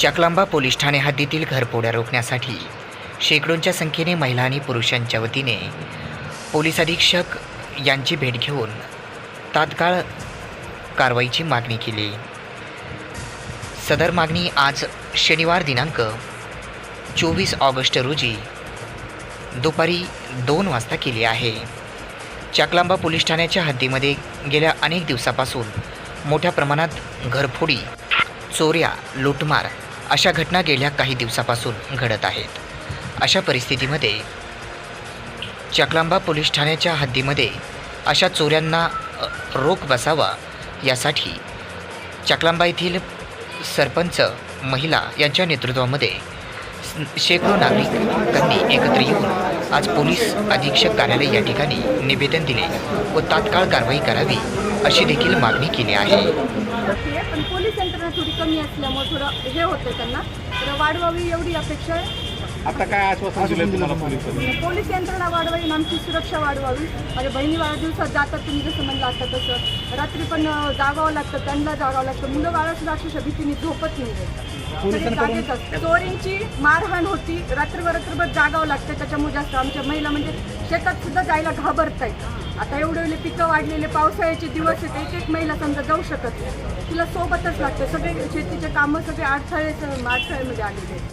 Chaklamba police Thane हद्दीतील घरफोड्या रोखण्यासाठी शेकडोंच्या संख्येने महिला आणि पुरुषांच्या वतीने पोलीस अधीक्षक यांची भेट घेऊन तात्काळ कारवाईची मागणी केली। सदर मागणी आज शनिवार दिनांक 24 ऑगस्ट रोजी दुपारी 2 वाजता केली आहे। चकलांबा पोलीस ठाण्याच्या हद्दीमध्ये गेल्या अनेक दिवसापासून मोठ्या प्रमाणात घरफोडी, चोऱ्या, लूटमार अशा घटना गेल्या काही दिवसापासून घडत आहेत। अशा परिस्थितीमध्ये चकलांबा पोलीस ठाण्याच्या हद्दीमध्ये अशा चोऱ्यांना रोख बसावा यासाठी चकलांबा येथील सरपंच, महिला यांच्या नेतृत्वामध्ये शेकडो नागरिकांनी एकत्र येऊन आज पोलीस अधीक्षक कार्यालय या ठिकाणी निवेदन दिले व तात्काळ कारवाई करावी अशी देखील मागणी केली आहे। पण पोलीस यंत्रणा थोडी कमी असल्यामुळे थोडं हे होतं, त्यांना तर वाढवावी एवढी अपेक्षा आहे। आता काय आश्वासन दिलं तुम्हाला पोलीस यंत्रणा वाढवावी, आमची सुरक्षा वाढवावी। माझ्या बहिणी दिवसात जातात, तुम्ही जसं म्हणलं आता तसं रात्री पण जागावं लागतं, त्यांना जागावं लागतं। मुलं बाळा सुद्धा अक्षरशः भीतीने झोपत नाही, चोरींची मारहाण होती, रात्रभर जागावं लागतं। त्याच्यामुळे जास्त आमच्या महिला म्हणजे शेतात सुद्धा जायला घाबरत आहेत। आता एवढे पिकं वाढलेले, पावसाळ्याचे दिवस आहेत, एक महिला समजा जाऊ शकत नाही, तिला सोबतच लागतं। सगळे शेतीचे कामं सगळे अडथळ्यामध्ये आलेले आहेत।